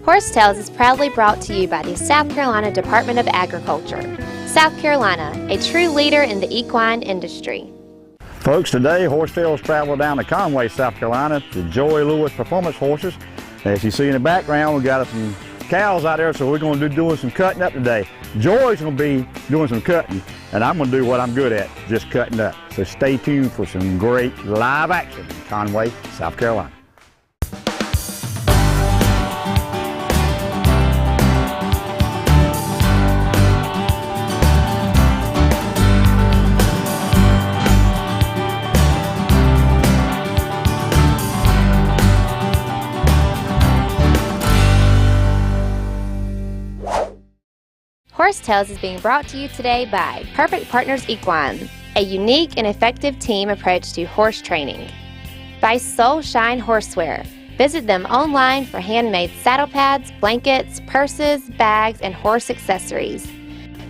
Horse Tales is proudly brought to you by the South Carolina Department of Agriculture. South Carolina, a true leader in the equine industry. Folks, today Horse Tales travel down to Conway, South Carolina to Joy Lewis Performance Horses. As you see in the background, we got some cows out there, so we're going to be doing some cutting up today. Joy's going to be doing some cutting, and I'm going to do what I'm good at, just cutting up. So stay tuned for some great live action in Conway, South Carolina. Horse Tales is being brought to you today by Perfect Partners Equine, a unique and effective team approach to horse training. By Soul Shine Horseware. Visit them online for handmade saddle pads, blankets, purses, bags, and horse accessories.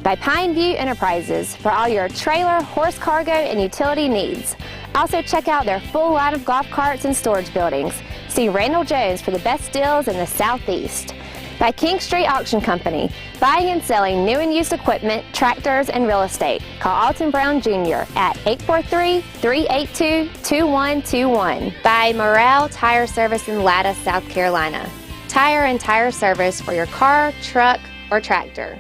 By Pine View Enterprises for all your trailer, horse cargo, and utility needs. Also check out their full line of golf carts and storage buildings. See Randall Jones for the best deals in the Southeast. By KINGSTREE Auction Company, buying and selling new and used equipment, tractors, and real estate. Call Alton Brown Jr. at 843-382-2121. By Morale Tire Service in Latta, South Carolina. Tire and tire service for your car, truck, or tractor.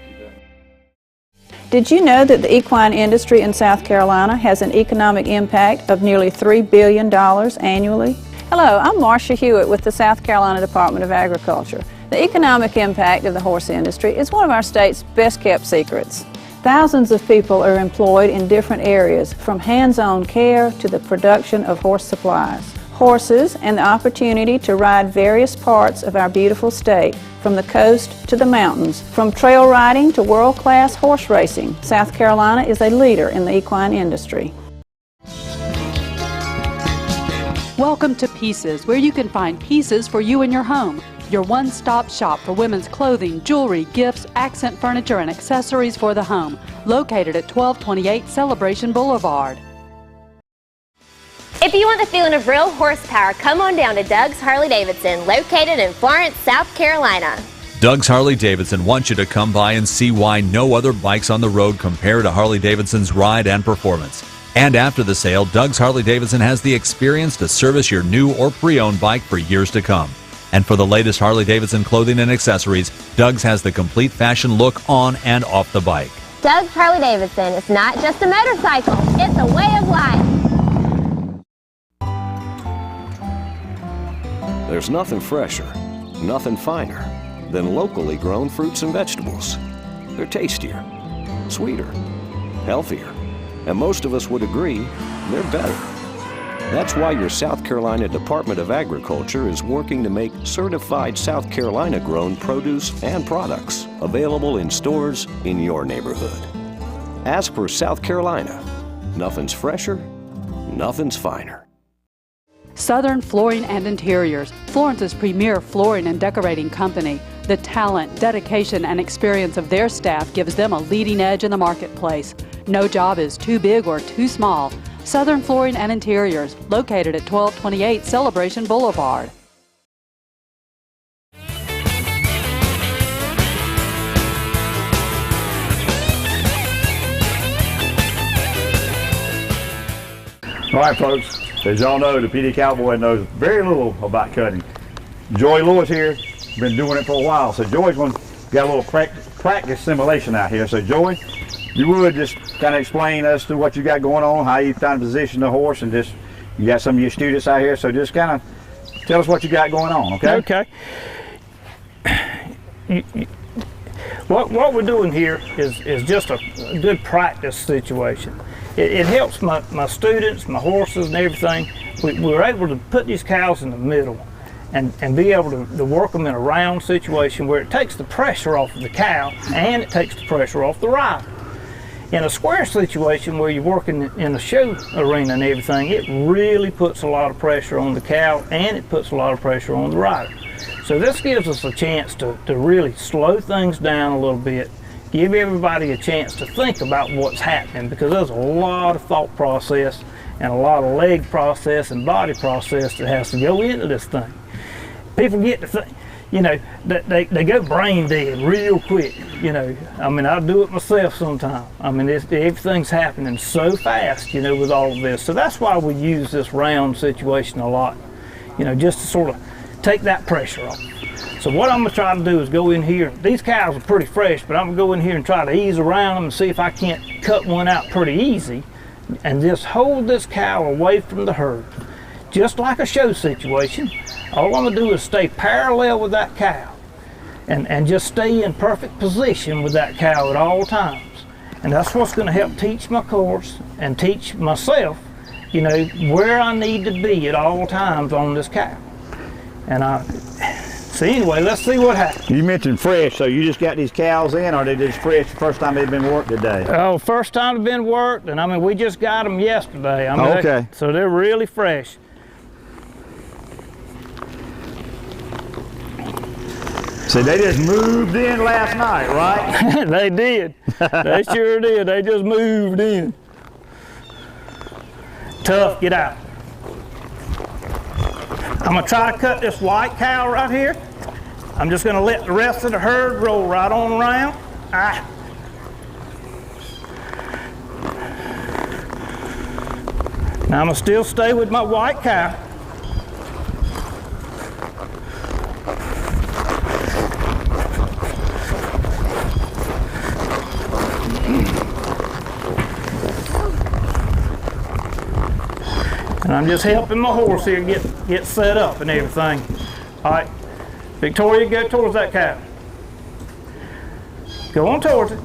Did you know that the equine industry in South Carolina has an economic impact of nearly $3 billion annually? Hello, I'm Marcia Hewitt with the South Carolina Department of Agriculture. The economic impact of the horse industry is one of our state's best-kept secrets. Thousands of people are employed in different areas, from hands-on care to the production of horse supplies. Horses and the opportunity to ride various parts of our beautiful state, from the coast to the mountains, from trail riding to world-class horse racing. South Carolina is a leader in the equine industry. Welcome to Pieces, where you can find pieces for you in your home. Your one-stop shop for women's clothing, jewelry, gifts, accent furniture, and accessories for the home. Located at 1228 Celebration Boulevard. If you want the feeling of real horsepower, come on down to Doug's Harley-Davidson, located in Florence, South Carolina. Doug's Harley-Davidson wants you to come by and see why no other bikes on the road compare to Harley-Davidson's ride and performance. And after the sale, Doug's Harley-Davidson has the experience to service your new or pre-owned bike for years to come. And for the latest Harley-Davidson clothing and accessories, Doug's has the complete fashion look on and off the bike. Doug's Harley-Davidson is not just a motorcycle, it's a way of life. There's nothing fresher, nothing finer than locally grown fruits and vegetables. They're tastier, sweeter, healthier, and most of us would agree they're better. That's why your South Carolina Department of Agriculture is working to make certified South Carolina-grown produce and products available in stores in your neighborhood. As for South Carolina, nothing's fresher, nothing's finer. Southern Flooring and Interiors, Florence's premier flooring and decorating company. The talent, dedication, and experience of their staff gives them a leading edge in the marketplace. No job is too big or too small. Southern Flooring and Interiors, located at 1228 Celebration Boulevard. All right, folks, as y'all know, the PD Cowboy knows very little about cutting. Joy Lewis here, been doing it for a while, so Joy's got a little practice simulation out here. So Joy, you would just kind of explain as to what you got going on, how you trying to position the horse, and just, you got some of your students out here, so just kind of tell us what you got going on, okay? Okay. What we're doing here is just a good practice situation. It helps my students, my horses, and everything. We're able to put these cows in the middle and be able to work them in a round situation where it takes the pressure off of the cow and it takes the pressure off the rider. In a square situation where you're working in a show arena and everything, it really puts a lot of pressure on the cow and it puts a lot of pressure on the rider. So this gives us a chance to really slow things down a little bit, give everybody a chance to think about what's happening, because there's a lot of thought process and a lot of leg process and body process that has to go into this thing. People get to think, you know, they go brain dead real quick, you know. I mean, I do it myself sometimes. I mean, everything's happening so fast, you know, with all of this. So that's why we use this round situation a lot, you know, just to sort of take that pressure off. So what I'm gonna try to do is go in here. These cows are pretty fresh, but I'm gonna go in here and try to ease around them and see if I can't cut one out pretty easy and just hold this cow away from the herd. Just like a show situation, all I'm gonna do is stay parallel with that cow and just stay in perfect position with that cow at all times. And that's what's gonna help teach my course and teach myself, you know, where I need to be at all times on this cow. And so anyway, let's see what happens. You mentioned fresh, so you just got these cows in, or they just fresh the first time they've been worked today? Oh, first time they've been worked, and I mean, we just got them yesterday. I mean, okay. So they're really fresh. So they just moved in last night, right? They did. They sure did. They just moved in. Tough, get out. I'm gonna try to cut this white cow right here. I'm just gonna let the rest of the herd roll right on around. Now I'm gonna still stay with my white cow. And I'm just helping my horse here get set up and everything. All right, Victoria, go towards that cow. Go on towards it.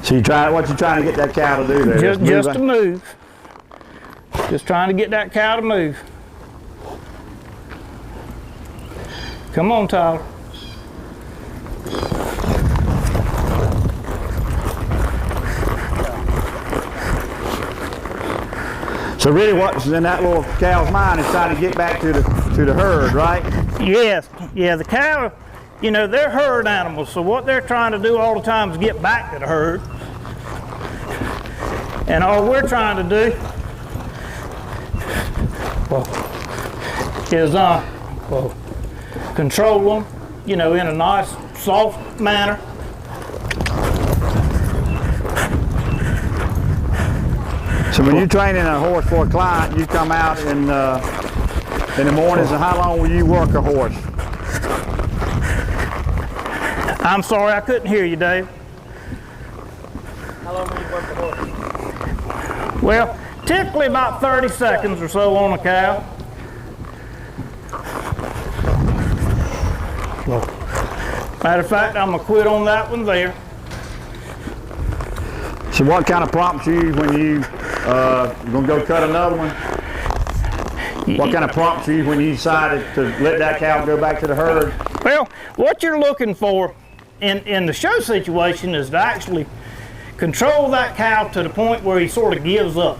So what you trying to get that cow to do there? Just to move. Just trying to get that cow to move. Come on, Tyler. So really what's in that little cow's mind is trying to get back to the herd, right? Yes, yeah, the cow, you know, they're herd animals, so what they're trying to do all the time is get back to the herd. And all we're trying to do is control them, you know, in a nice, soft manner. So when you're training a horse for a client, you come out in the mornings, and how long will you work a horse? I'm sorry, I couldn't hear you, Dave. How long will you work the horse? Well, typically about 30 seconds or so on a cow. Matter of fact, I'm gonna quit on that one there. So what kind of prompts you when you gonna go cut another one? What kind of prompts you when you decided to let that cow go back to the herd? Well, what you're looking for in the show situation is to actually control that cow to the point where he sort of gives up,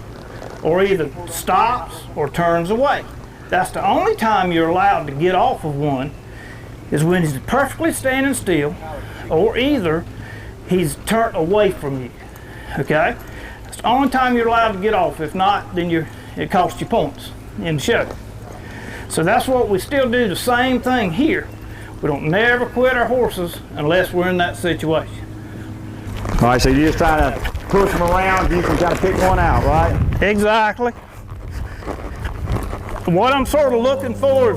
or either stops or turns away. That's the only time you're allowed to get off of one, is when he's perfectly standing still, or either he's turned away from you. Okay? That's the only time you're allowed to get off. If not, then it costs you points in the show. So that's what we still do, the same thing here. We don't never quit our horses unless we're in that situation. All right, so you just try to push them around, you can kind of pick one out, right? Exactly. What I'm sort of looking for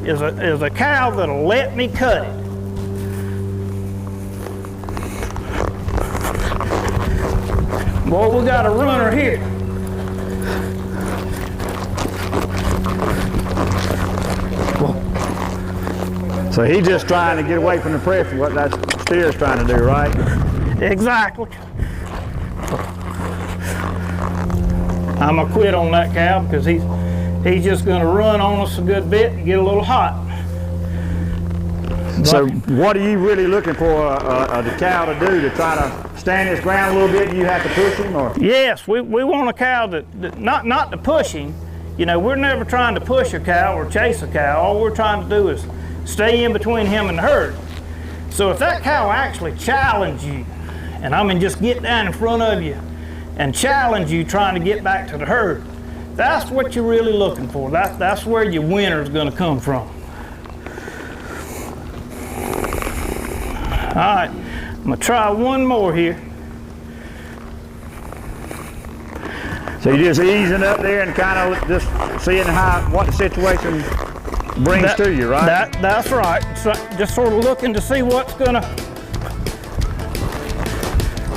is a cow that'll let me cut it. Boy, we got a runner here. So he's just trying to get away from the pressure, what that steer's trying to do, right? Exactly. I'm gonna quit on that cow because he's just gonna run on us a good bit and get a little hot. So what are you really looking for the cow to do, to try to stand his ground a little bit and you have to push him, or? Yes, we want a cow that not to push him. You know, we're never trying to push a cow or chase a cow. All we're trying to do is stay in between him and the herd. So if that cow actually challenge you, and I mean just get down in front of you and challenge you trying to get back to the herd, That's what you're really looking for. That's where your winner's going to come from. All right, I'm going to try one more here. So you're just easing up there and kind of just seeing what the situation brings to you, right? That's right. So just sort of looking to see what's gonna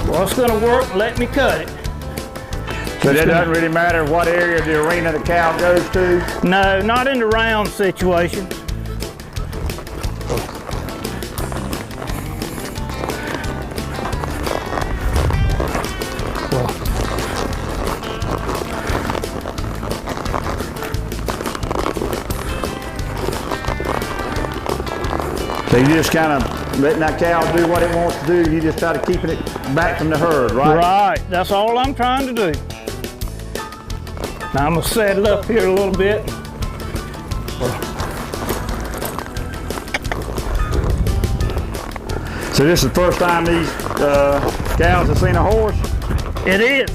work and let me cut it. So it doesn't really matter what area of the arena the cow goes to? No, not in the round situation. So you just kind of letting that cow do what it wants to do, you just try to keeping it back from the herd, right? Right, that's all I'm trying to do. Now I'm going to set it up here a little bit. So this is the first time these cows have seen a horse? It is.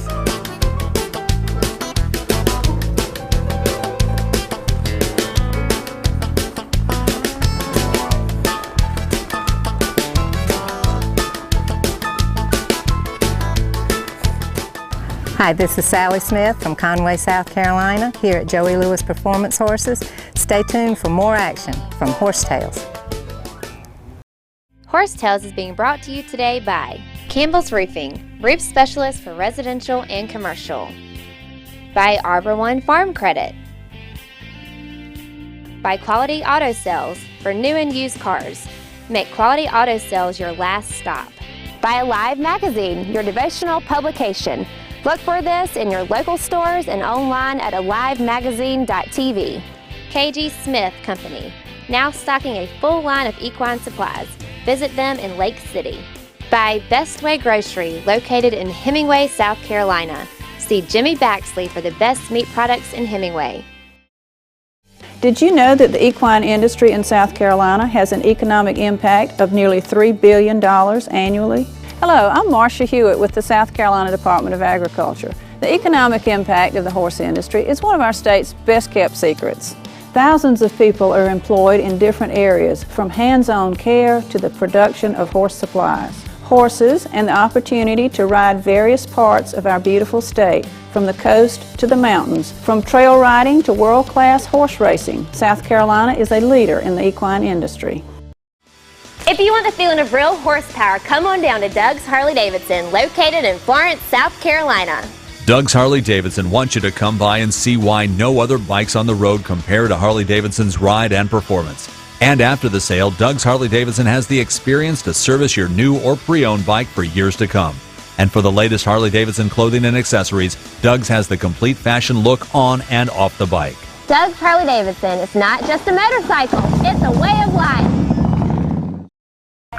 Hi, this is Sally Smith from Conway, South Carolina, here at Joey Lewis Performance Horses. Stay tuned for more action from Horsetails. Horsetails is being brought to you today by Campbell's Roofing, roof specialist for residential and commercial. By Arbor One Farm Credit. By Quality Auto Sales, for new and used cars. Make Quality Auto Sales your last stop. By Alive Magazine, your devotional publication. Look for this in your local stores and online at alivemagazine.tv. KG Smith Company, now stocking a full line of equine supplies. Visit them in Lake City. By Best Way Grocery, located in Hemingway, South Carolina. See Jimmy Baxley for the best meat products in Hemingway. Did you know that the equine industry in South Carolina has an economic impact of nearly $3 billion annually? Hello, I'm Marcia Hewitt with the South Carolina Department of Agriculture. The economic impact of the horse industry is one of our state's best-kept secrets. Thousands of people are employed in different areas, from hands-on care to the production of horse supplies. Horses and the opportunity to ride various parts of our beautiful state, from the coast to the mountains, from trail riding to world-class horse racing. South Carolina is a leader in the equine industry. If you want the feeling of real horsepower, come on down to Doug's Harley-Davidson, located in Florence, South Carolina. Doug's Harley-Davidson wants you to come by and see why no other bikes on the road compare to Harley-Davidson's ride and performance. And after the sale, Doug's Harley-Davidson has the experience to service your new or pre-owned bike for years to come. And for the latest Harley-Davidson clothing and accessories, Doug's has the complete fashion look on and off the bike. Doug's Harley-Davidson is not just a motorcycle, it's a way of life.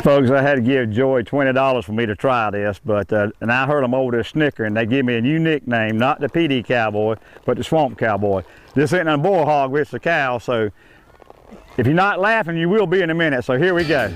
Folks, I had to give Joey $20 for me to try this, but and I heard them over there snickering. They give me a new nickname, not the PD Cowboy, but the Swamp Cowboy. This isn't a bull hog, it's a cow, so if you're not laughing, you will be in a minute, so here we go.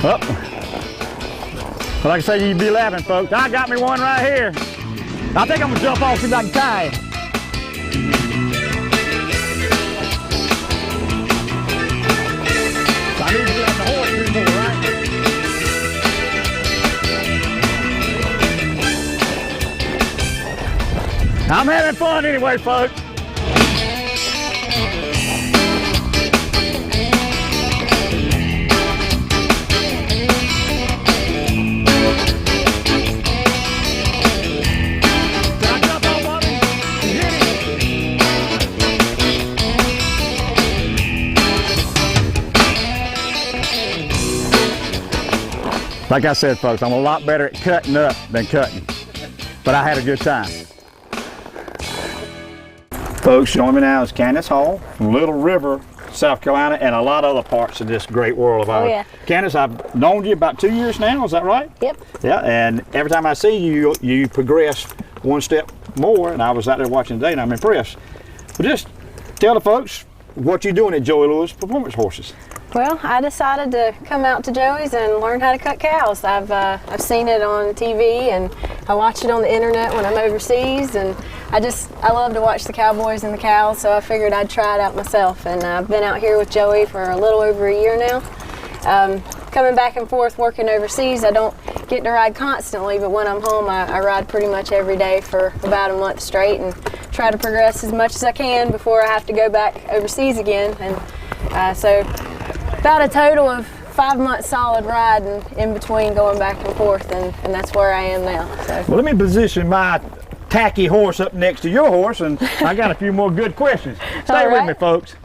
Oh. Like I say, you'd be laughing, folks. I got me one right here. I think I'm gonna jump off, see if I can tie it. I need to let the horse do more, right? I'm having fun anyway, folks. Like I said, folks, I'm a lot better at cutting up than cutting, but I had a good time. Folks, join me now is Candice Hall from Little River, South Carolina, and a lot of other parts of this great world of ours. yeah. Candice, I've known you about 2 years now, is that right? Yep. Yeah, and every time I see you, you progress one step more, and I was out there watching today, and I'm impressed. But just tell the folks what you're doing at Joey Lewis Performance Horses. Well, I decided to come out to Joey's and learn how to cut cows. I've seen it on TV, and I watch it on the internet when I'm overseas, and I love to watch the cowboys and the cows, so I figured I'd try it out myself. And I've been out here with Joey for a little over a year now. Coming back and forth working overseas, I don't get to ride constantly, but when I'm home, I ride pretty much every day for about a month straight and try to progress as much as I can before I have to go back overseas again. And so about a total of 5 months solid riding in between going back and forth, and that's where I am now. So. Well, let me position my tacky horse up next to your horse, and I got a few more good questions. Stay with me, folks.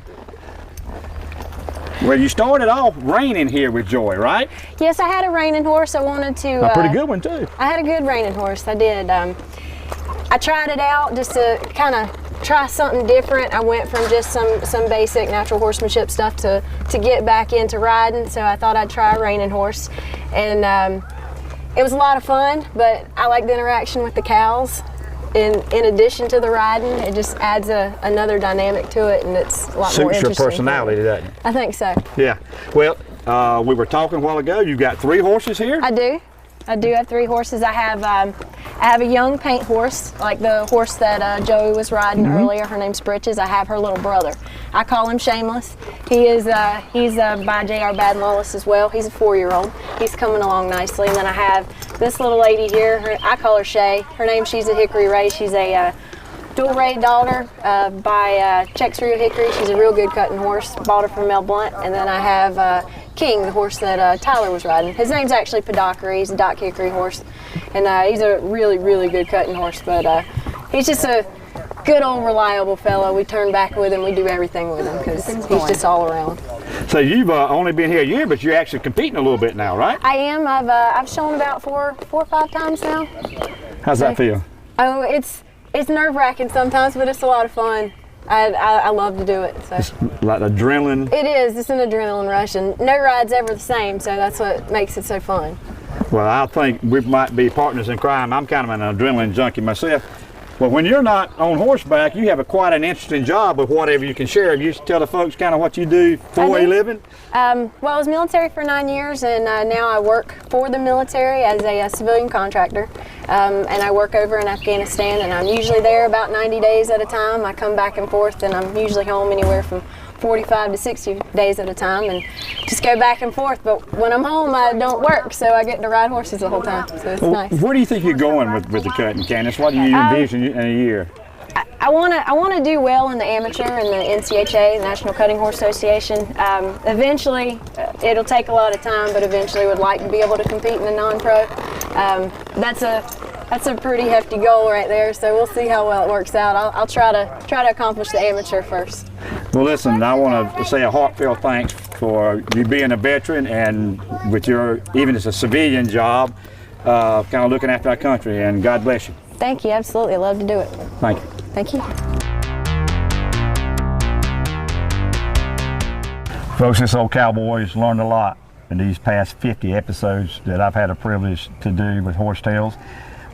Well, you started off reining here with Joy, right? Yes, I had a reining horse. I wanted to. A pretty good one, too. I had a good reining horse. I did. I tried it out just to kind of try something different. I went from just some basic natural horsemanship stuff to get back into riding, so I thought I'd try a reining horse. And it was a lot of fun, but I like the interaction with the cows. In addition to the riding, it just adds another dynamic to it, and it's a lot more interesting. Suits your personality, doesn't it? I think so. Yeah. Well, we were talking a while ago. You've got 3 horses here? I do. I do have 3 horses. I have a young paint horse, like the horse that Joey was riding earlier. Her name's Britches. I have her little brother. I call him Shameless. He's by J.R. Baden-Lawless as well. He's a 4-year-old. He's coming along nicely. And then I have this little lady here. I call her Shay. She's a Hickory Ray. She's a dual ray daughter by Chex Real Hickory. She's a real good cutting horse. Bought her from Mel Blunt. And then I have King, the horse that Tyler was riding. His name's actually Padockery. He's a Doc Hickory horse, and he's a really, really good cutting horse, but he's just a good old reliable fellow. We turn back with him. We do everything with him because he's just all around. So you've only been here a year, but you're actually competing a little bit now, right? I am. I've shown about four or five times now. How's that feel? Oh, it's nerve-wracking sometimes, but it's a lot of fun. I love to do it. So. It's like adrenaline. It is. It's an adrenaline rush, and no ride's ever the same, so that's what makes it so fun. Well, I think we might be partners in crime. I'm kind of an adrenaline junkie myself. Well, when you're not on horseback, you have quite an interesting job with whatever you can share. You tell the folks kind of what you do for a living? Well, I was military for 9 years, and now I work for the military as a civilian contractor. And I work over in Afghanistan, and I'm usually there about 90 days at a time. I come back and forth, and I'm usually home anywhere from 45 to 60 days at a time, and just go back and forth. But when I'm home, I don't work, so I get to ride horses the whole time, so it's nice. Where do you think you're going with the cutting, Candice? What do you envision in a year? I want to do well in the amateur and the NCHA, the National Cutting Horse Association. Eventually, it'll take a lot of time, but eventually would like to be able to compete in the non-pro. That's a pretty hefty goal right there, so we'll see how well it works out. I'll try to accomplish the amateur first. Well, listen, I want to say a heartfelt thanks for you being a veteran and with your, even as a civilian job, kind of looking after our country, and God bless you. Thank you, absolutely. I love to do it. Thank you. Thank you. Folks, this old cowboy's learned a lot in these past 50 episodes that I've had a privilege to do with Horse Tales.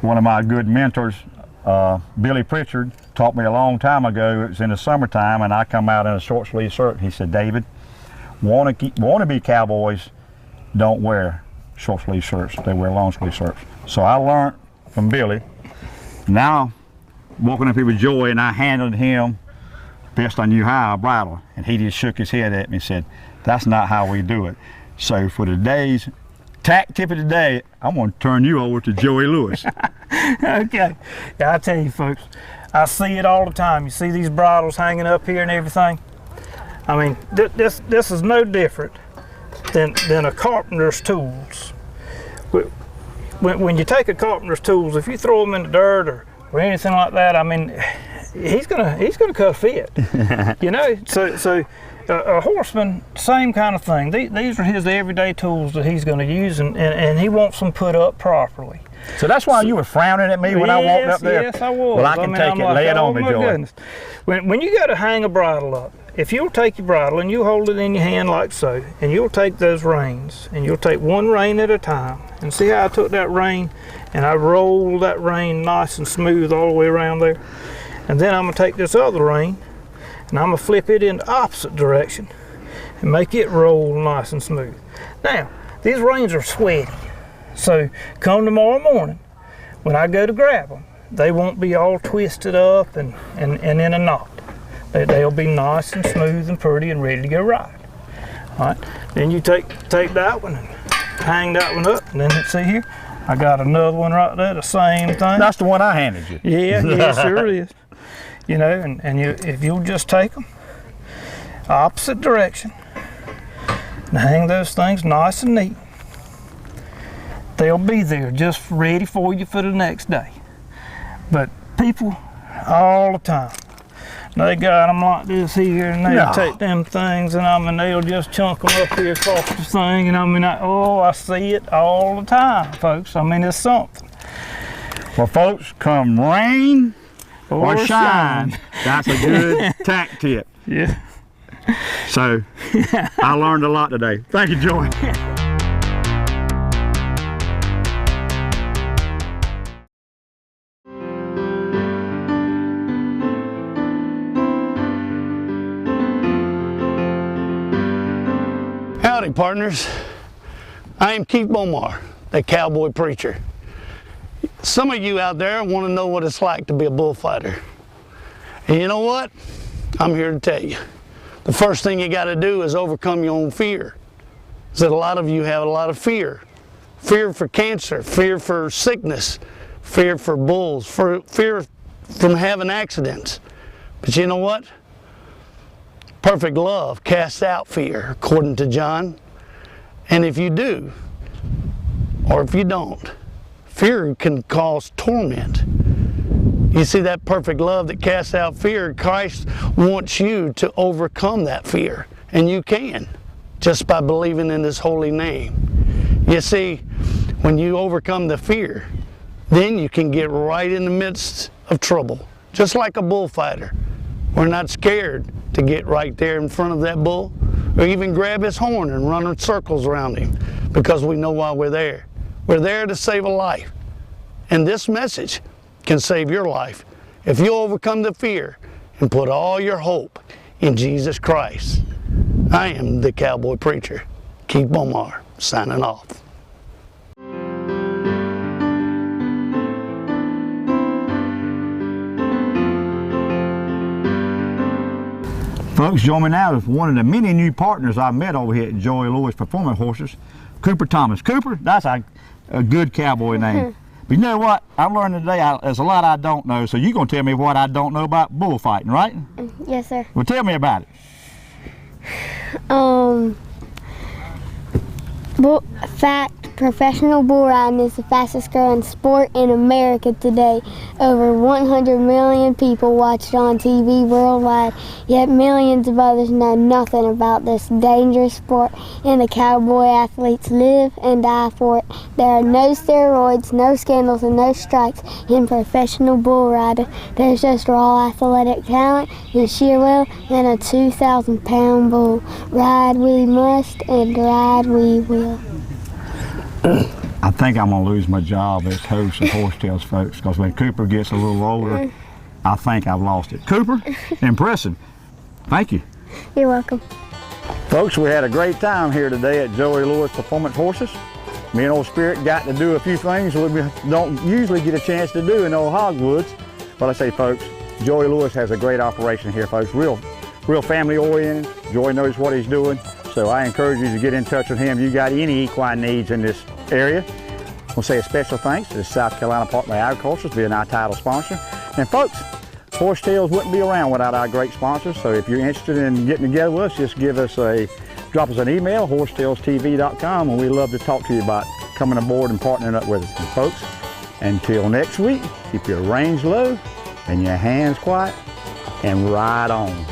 One of my good mentors, Billy Pritchard, taught me a long time ago. It was in the summertime, and I come out in a short sleeve shirt. He said, David, wannabe cowboys don't wear short sleeve shirts. They wear long sleeve shirts. So I learned from Billy. Now, walking up here with Joey, and I handled him best I knew how, a bridle, and he just shook his head at me and said, that's not how we do it. So for today's tack tip of the day, I'm going to turn you over to Joey Lewis. Okay. Yeah, I tell you folks, I see it all the time. You see these bridles hanging up here and everything. I mean, this is no different than a carpenter's tools. When you take a carpenter's tools, if you throw them in the dirt or anything like that, I mean, he's gonna cut a fit. You know, so a horseman, same kind of thing. These are his everyday tools that he's going to use, and he wants them put up properly. So that's why you were frowning at me when I walked up there? Yes, I was. Well, I can take it. Lay it on me, Joey. Goodness. When you got to hang a bridle up, if you'll take your bridle and you hold it in your hand like so, and you'll take those reins, and you'll take one rein at a time, and see how I took that rein, and I rolled that rein nice and smooth all the way around there. And then I'm gonna take this other rein, and I'm gonna flip it in the opposite direction, and make it roll nice and smooth. Now, these reins are sweaty, so come tomorrow morning, when I go to grab them, they won't be all twisted up and in a knot. They'll be nice and smooth and pretty and ready to go ride. All right, then you take that one and hang that one up, and then see here, I got another one right there, the same thing. That's the one I handed you. Yeah, yeah, sure is. You know, and if you'll just take them opposite direction and hang those things nice and neat, they'll be there just ready for you for the next day. But people all the time, they got them like this here, and they'll take them things, and they'll just chunk them up here across the thing, and I see it all the time, folks. I mean, it's something. Well, folks, come rain or shine, that's a good tack tip. Yeah. So, I learned a lot today. Thank you, Joey. Howdy, partners. I am Keith Bomar, the cowboy preacher. Some of you out there want to know what it's like to be a bullfighter. And you know what? I'm here to tell you. The first thing you got to do is overcome your own fear. Because a lot of you have a lot of fear. Fear for cancer, fear for sickness, fear for bulls, fear from having accidents. But you know what? Perfect love casts out fear, according to John. And if you do, or if you don't, fear can cause torment. You see, that perfect love that casts out fear, Christ wants you to overcome that fear. And you can, just by believing in His holy name. You see, when you overcome the fear, then you can get right in the midst of trouble. Just like a bullfighter. We're not scared to get right there in front of that bull, or even grab his horn and run in circles around him, because we know why we're there. We're there to save a life. And this message can save your life if you overcome the fear and put all your hope in Jesus Christ. I am the cowboy preacher, Keith Bomar, signing off. Folks, join me now with one of the many new partners I've met over here at Joey Lewis Performance Horses, Cooper Thomas. Cooper, that's a good cowboy name. But you know what? I'm learning today there's a lot I don't know, so you're going to tell me what I don't know about bullfighting, right? Yes, sir. Well, tell me about it. Professional bull riding is the fastest growing sport in America today. Over 100 million people watch it on TV worldwide, yet millions of others know nothing about this dangerous sport, and the cowboy athletes live and die for it. There are no steroids, no scandals, and no strikes in professional bull riding. There's just raw athletic talent and sheer will and a 2,000-pound bull. Ride we must and ride we will. I think I'm going to lose my job as host of Horse Tales, folks, because when Cooper gets a little older, I think I've lost it. Cooper, impressive. Thank you. You're welcome. Folks, we had a great time here today at Joey Lewis Performance Horses. Me and Old Spirit got to do a few things we don't usually get a chance to do in Old Hogwoods. But I say, folks, Joey Lewis has a great operation here, folks. Real family oriented. Joey knows what he's doing. So I encourage you to get in touch with him if you got any equine needs in this area. We'll say a special thanks to the South Carolina Department of Agriculture for being our title sponsor. And folks, Horse Tales wouldn't be around without our great sponsors. So if you're interested in getting together with us, just drop us an email, horsetalestv.com, and we'd love to talk to you about coming aboard and partnering up with us. And folks, until next week, keep your reins low and your hands quiet and ride on.